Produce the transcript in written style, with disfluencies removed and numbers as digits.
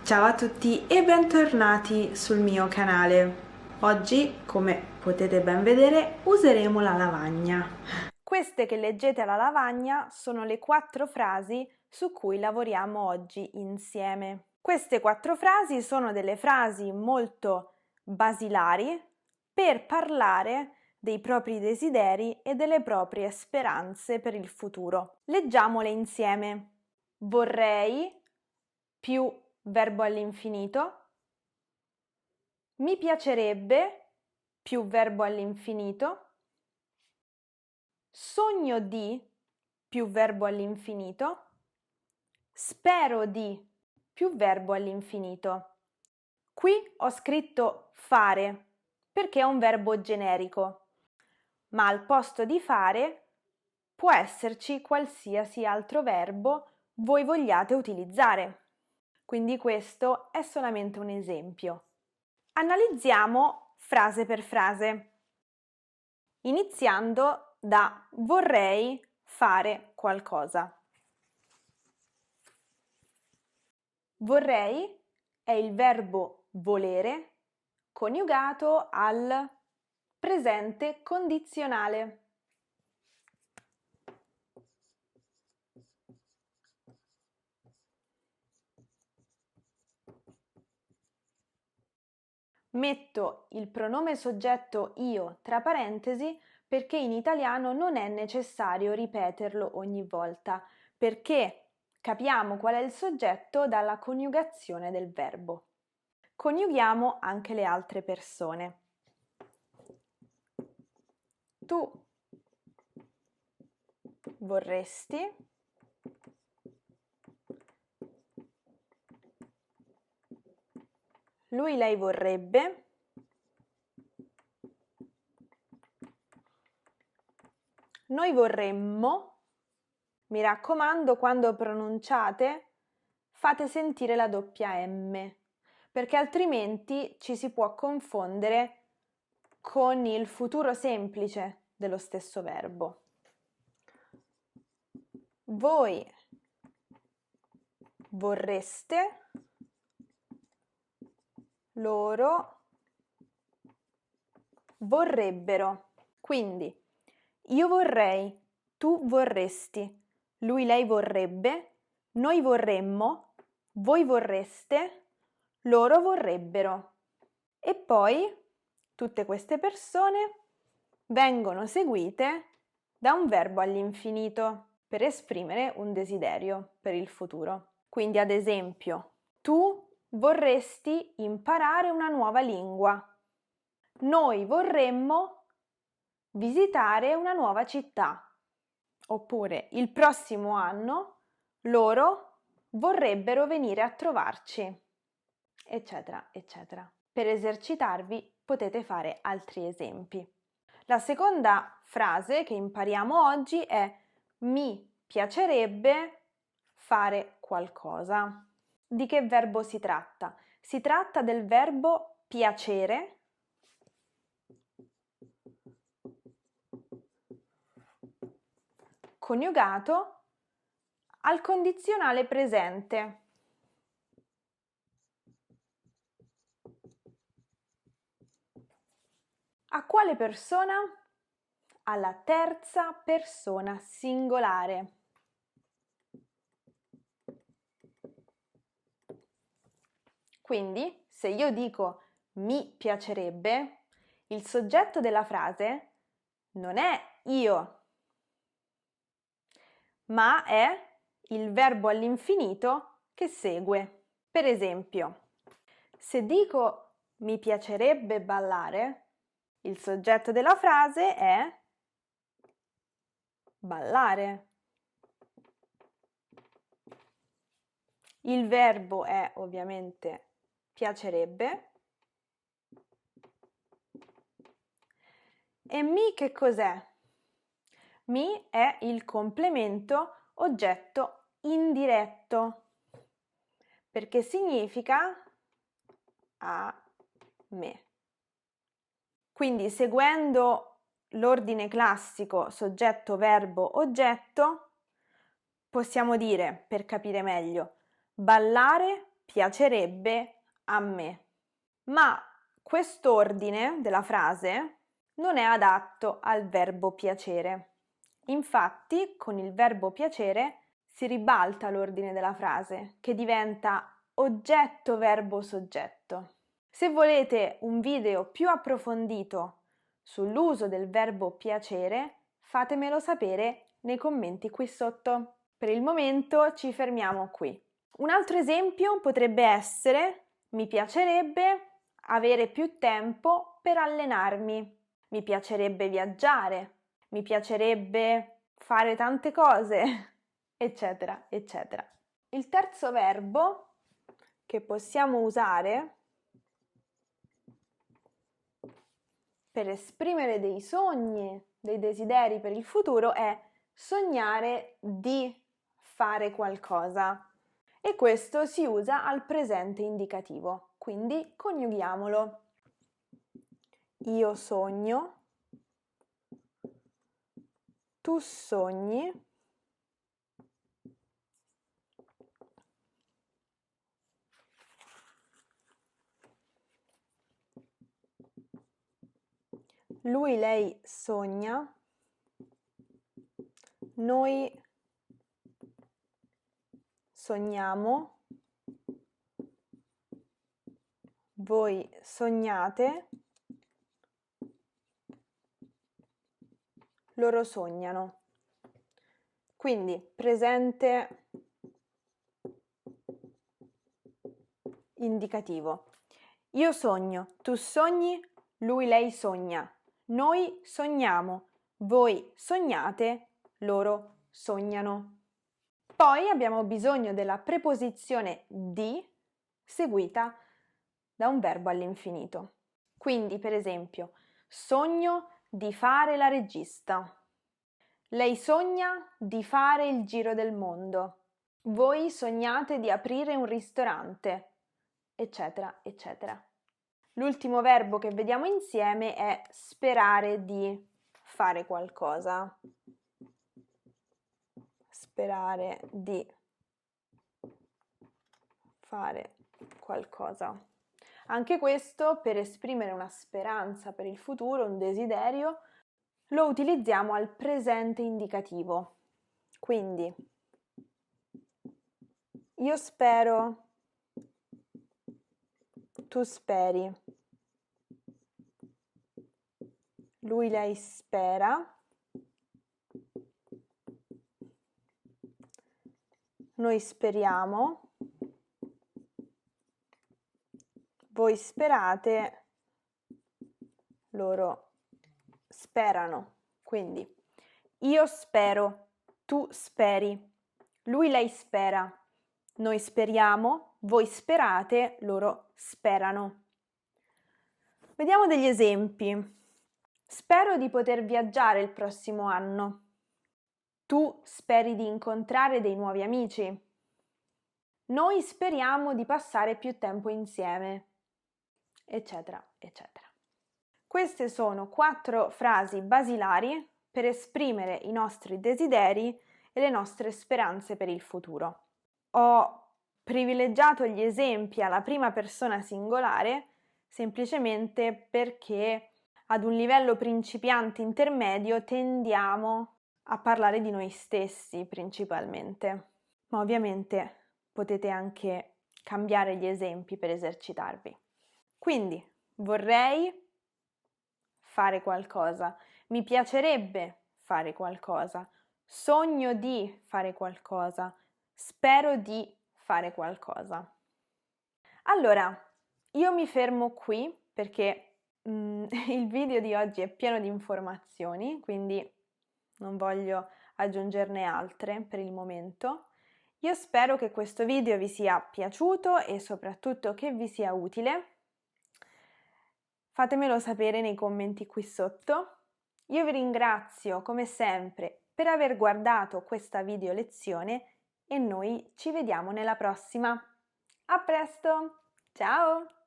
Ciao a tutti e bentornati sul mio canale. Oggi, come potete ben vedere, useremo la lavagna. Queste che leggete alla lavagna sono le 4 frasi su cui lavoriamo oggi insieme. Queste 4 frasi sono delle frasi molto basilari per parlare dei propri desideri e delle proprie speranze per il futuro. Leggiamole insieme. Vorrei più verbo all'infinito, mi piacerebbe più verbo all'infinito, sogno di più verbo all'infinito, spero di più verbo all'infinito. Qui ho scritto fare perché è un verbo generico, ma al posto di fare può esserci qualsiasi altro verbo voi vogliate utilizzare. Quindi questo è solamente un esempio. Analizziamo frase per frase, iniziando da vorrei fare qualcosa. Vorrei è il verbo volere coniugato al presente condizionale. Metto il pronome soggetto io tra parentesi perché in italiano non è necessario ripeterlo ogni volta, perché capiamo qual è il soggetto dalla coniugazione del verbo. Coniughiamo anche le altre persone. Tu vorresti, lui, lei vorrebbe, noi vorremmo. Mi raccomando, quando pronunciate, fate sentire la doppia M, perché altrimenti ci si può confondere con il futuro semplice dello stesso verbo. Voi vorreste, loro vorrebbero. Quindi io vorrei, tu vorresti, lui, lei vorrebbe, noi vorremmo, voi vorreste, loro vorrebbero. E poi tutte queste persone vengono seguite da un verbo all'infinito per esprimere un desiderio per il futuro. Quindi, ad esempio, tu vorresti imparare una nuova lingua. Noi vorremmo visitare una nuova città. Oppure, il prossimo anno loro vorrebbero venire a trovarci, eccetera, eccetera. Per esercitarvi potete fare altri esempi. La seconda frase che impariamo oggi è mi piacerebbe fare qualcosa. Di che verbo si tratta? Si tratta del verbo piacere coniugato al condizionale presente. A quale persona? Alla terza persona singolare. Quindi, se io dico mi piacerebbe, il soggetto della frase non è io, ma è il verbo all'infinito che segue. Per esempio, se dico mi piacerebbe ballare, il soggetto della frase è ballare. Il verbo è ovviamente piacerebbe. E mi che cos'è? Mi è il complemento oggetto indiretto, perché significa a me. Quindi seguendo l'ordine classico soggetto, verbo, oggetto, possiamo dire, per capire meglio, ballare piacerebbe a me. Ma quest'ordine della frase non è adatto al verbo piacere. Infatti, con il verbo piacere si ribalta l'ordine della frase, che diventa oggetto, verbo, soggetto. Se volete un video più approfondito sull'uso del verbo piacere, fatemelo sapere nei commenti qui sotto. Per il momento ci fermiamo qui. Un altro esempio potrebbe essere: mi piacerebbe avere più tempo per allenarmi, mi piacerebbe viaggiare, mi piacerebbe fare tante cose, eccetera, eccetera. Il terzo verbo che possiamo usare per esprimere dei sogni, dei desideri per il futuro è sognare di fare qualcosa. E questo si usa al presente indicativo, quindi coniughiamolo. Io sogno, tu sogni, lui, lei sogna, noi sogniamo, voi sognate, loro sognano. Quindi presente indicativo. Io sogno, tu sogni, lui, lei sogna, noi sogniamo, voi sognate, loro sognano. Poi abbiamo bisogno della preposizione di seguita da un verbo all'infinito. Quindi, per esempio, sogno di fare la regista. Lei sogna di fare il giro del mondo. Voi sognate di aprire un ristorante, eccetera, eccetera. L'ultimo verbo che vediamo insieme è sperare di fare qualcosa. Sperare di fare qualcosa. Anche questo, per esprimere una speranza per il futuro, un desiderio, lo utilizziamo al presente indicativo. Quindi, io spero, tu speri, lui, lei spera, noi speriamo, voi sperate, loro sperano. Quindi, io spero, tu speri, lui, lei spera, noi speriamo, voi sperate, loro sperano. Vediamo degli esempi. Spero di poter viaggiare il prossimo anno. Tu speri di incontrare dei nuovi amici. Noi speriamo di passare più tempo insieme, eccetera, eccetera. Queste sono 4 frasi basilari per esprimere i nostri desideri e le nostre speranze per il futuro. Ho privilegiato gli esempi alla prima persona singolare semplicemente perché ad un livello principiante intermedio tendiamo a parlare di noi stessi principalmente, ma ovviamente potete anche cambiare gli esempi per esercitarvi. Quindi vorrei fare qualcosa, mi piacerebbe fare qualcosa, sogno di fare qualcosa, spero di fare qualcosa. Allora, io mi fermo qui perché il video di oggi è pieno di informazioni, quindi non voglio aggiungerne altre per il momento. Io spero che questo video vi sia piaciuto e soprattutto che vi sia utile. Fatemelo sapere nei commenti qui sotto. Io vi ringrazio come sempre per aver guardato questa video lezione e noi ci vediamo nella prossima. A presto! Ciao!